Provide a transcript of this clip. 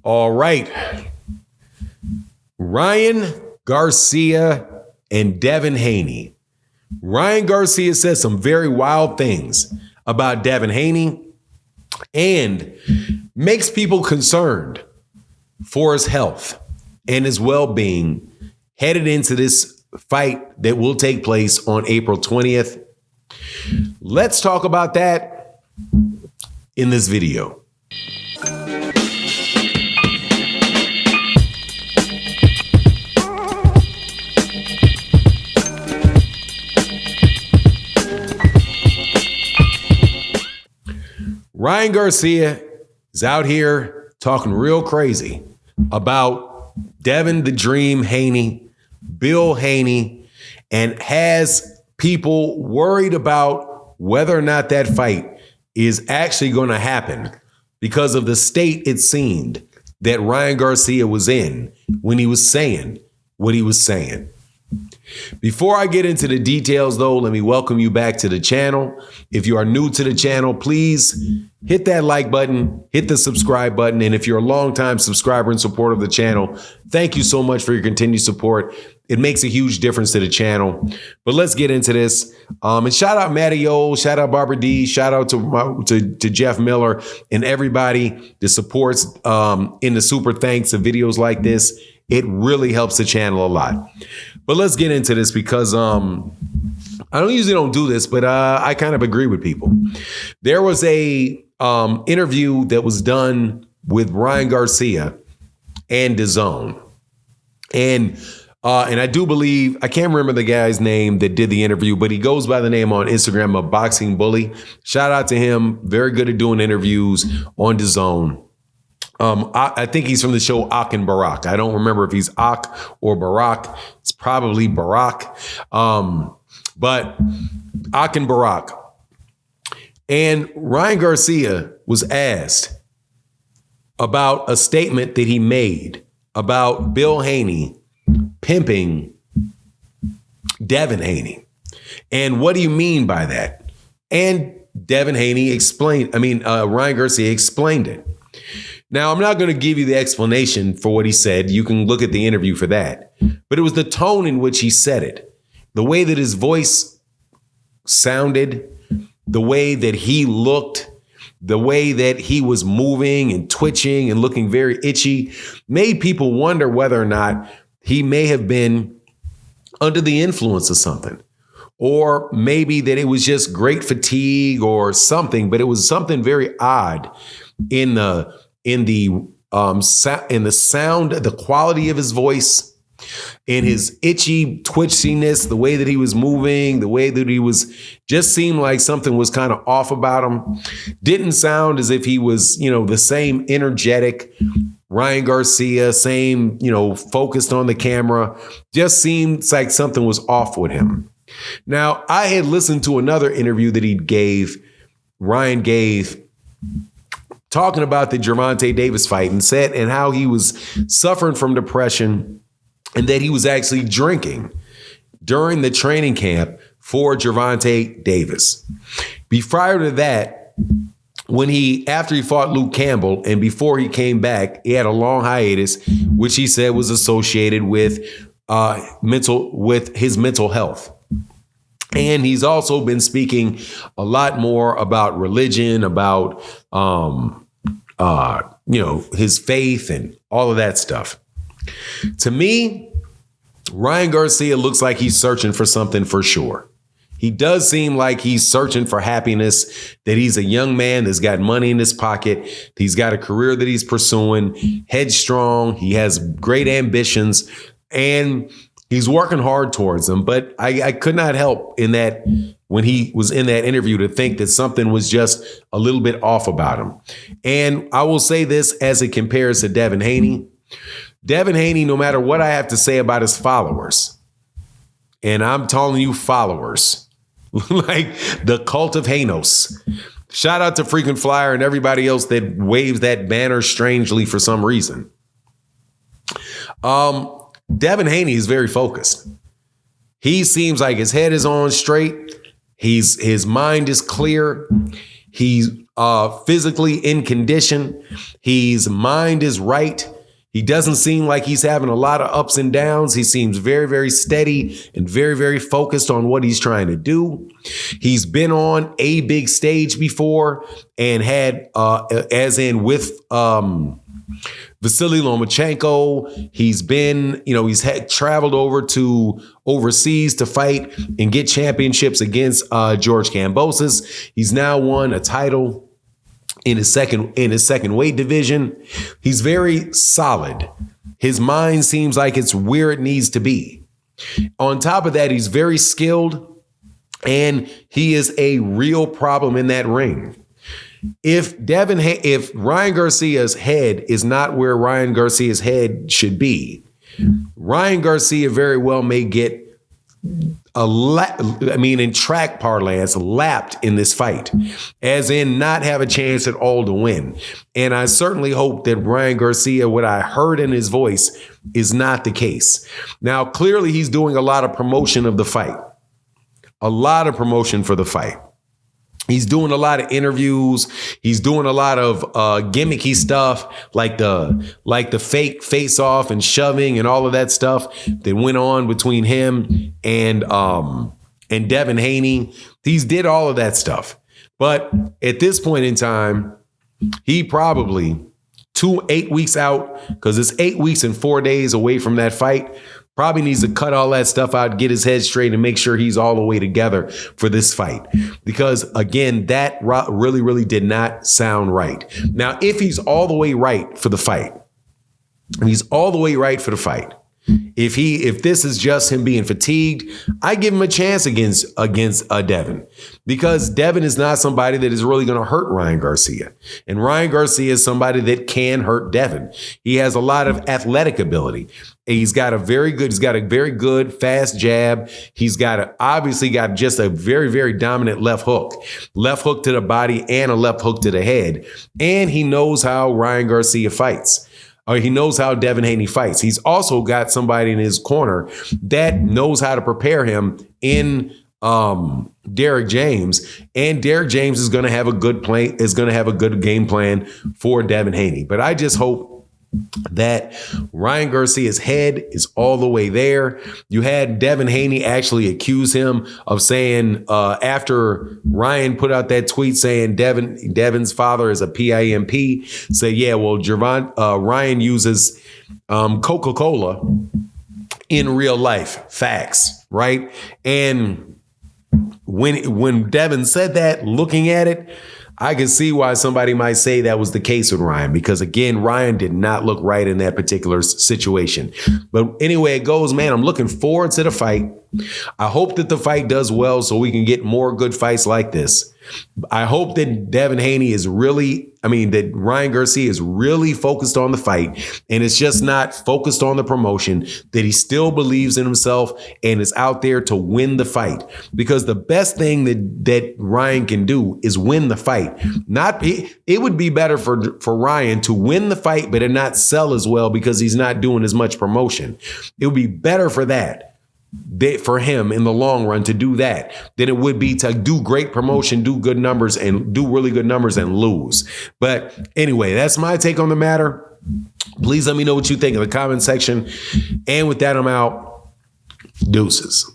All right. Ryan Garcia and Devin Haney. Ryan Garcia says some very wild things about Devin Haney and makes people concerned for his health and his well-being headed into this fight that will take place on April 20th. Let's talk about that in this video. Ryan Garcia is out here talking real crazy about Devin the Dream Haney, Bill Haney, and has people worried about whether or not that fight is actually going to happen because of the state it seemed that Ryan Garcia was in when he was saying what he was saying. Before I get into the details, though, let me welcome you back to the channel. If you are new to the channel, please hit that like button, hit the subscribe button. And if you're a longtime subscriber and supporter of the channel, thank you so much for your continued support. It makes a huge difference to the channel. But let's get into this. And shout out Matty O, shout out Barbara D, shout out to Jeff Miller and everybody that supports in the super thanks of videos like this. It really helps the channel a lot. But let's get into this because I usually don't do this, but I kind of agree with people. There was a interview that was done with Ryan Garcia and DAZN. And I do believe, I can't remember the guy's name that did the interview, but he goes by the name on Instagram of Boxing Bully. Shout out to him. Very good at doing interviews on DAZN. I think he's from the show Ak and Barack. I don't remember if he's Ak or Barack. It's probably Barack. But Ak and Barack. And Ryan Garcia was asked about a statement that he made about Bill Haney pimping Devin Haney. And what do you mean by that? And Devin Haney Ryan Garcia explained it. Now, I'm not going to give you the explanation for what he said. You can look at the interview for that. But it was the tone in which he said it, the way that his voice sounded, the way that he looked, the way that he was moving and twitching and looking very itchy, made people wonder whether or not he may have been under the influence of something, or maybe that it was just great fatigue or something. But it was something very odd in the sound, the quality of his voice, in his itchy twitchiness, the way that he was moving, the way that he was, just seemed like something was kind of off about him. Didn't sound as if he was, the same energetic Ryan Garcia, same, focused on the camera. Just seemed like something was off with him. Now, I had listened to another interview that Ryan gave, talking about the Gervonta Davis fight and how he was suffering from depression and that he was actually drinking during the training camp for Gervonta Davis. Prior to that, after he fought Luke Campbell and before he came back, he had a long hiatus, which he said was associated with his mental health. And he's also been speaking a lot more about religion, about, his faith and all of that stuff. To me, Ryan Garcia looks like he's searching for something for sure. He does seem like he's searching for happiness, that he's a young man that's got money in his pocket. He's got a career that he's pursuing, headstrong. He has great ambitions and he's working hard towards them. But I could not help in that when he was in that interview to think that something was just a little bit off about him. And I will say this as it compares to Devin Haney. Devin Haney, no matter what I have to say about his followers, and I'm telling you followers, like the cult of Hanos. Shout out to Frequent Flyer and everybody else that waves that banner strangely for some reason. Devin Haney is very focused. He seems like his head is on straight. His mind is clear. He's physically in condition. His mind is right. He doesn't seem like he's having a lot of ups and downs. He seems very, very steady and very, very focused on what he's trying to do. He's been on a big stage before and had, as in with Vasily Lomachenko. He's been, he's traveled over to overseas to fight and get championships against George Kambosos. He's now won a title in his second weight division. He's very solid. His mind seems like it's where it needs to be. On top of that, he's very skilled, and he is a real problem in that ring. If Ryan Garcia's head is not where Ryan Garcia's head should be, Ryan Garcia very well may get in track parlance, lapped in this fight, as in not have a chance at all to win. And I certainly hope that Ryan Garcia, what I heard in his voice, is not the case. Now, clearly he's doing a lot of promotion of the fight, a lot of promotion for the fight. He's doing a lot of interviews. He's doing a lot of gimmicky stuff like the fake face off and shoving and all of that stuff that went on between him and Devin Haney. He's did all of that stuff. But at this point in time, he probably 8 weeks out, because it's 8 weeks and 4 days away from that fight, probably needs to cut all that stuff out, get his head straight, and make sure he's all the way together for this fight. Because, again, that really, really did not sound right. Now, if he's all the way right for the fight, if this is just him being fatigued, I give him a chance against Devin, because Devin is not somebody that is really going to hurt Ryan Garcia. And Ryan Garcia is somebody that can hurt Devin. He has a lot of athletic ability. He's got a very good fast jab. He's obviously got just a very, very dominant left hook to the body and a left hook to the head. And he knows how Ryan Garcia fights. He knows how Devin Haney fights. He's also got somebody in his corner that knows how to prepare him in Derrick James, and Derrick James is going to have a good game plan for Devin Haney. But I just hope that Ryan Garcia's head is all the way there. You had Devin Haney actually accuse him of saying, after Ryan put out that tweet saying Devin's father is a PIMP, say, yeah, well, Ryan uses Coca-Cola in real life. Facts, right? And when Devin said that, looking at it, I can see why somebody might say that was the case with Ryan, because, again, Ryan did not look right in that particular situation. But anyway, it goes, man, I'm looking forward to the fight. I hope that the fight does well so we can get more good fights like this. I hope that that Ryan Garcia is really focused on the fight, and it's just not focused on the promotion, that he still believes in himself and is out there to win the fight. Because the best thing that Ryan can do is win the fight. It would be better for Ryan to win the fight, but it not sell as well because he's not doing as much promotion. It would be better for him in the long run to do that than it would be to do great promotion, do good numbers, and do really good numbers and lose. But anyway, that's my take on the matter. Please let me know what you think in the comment section. And with that, I'm out. Deuces.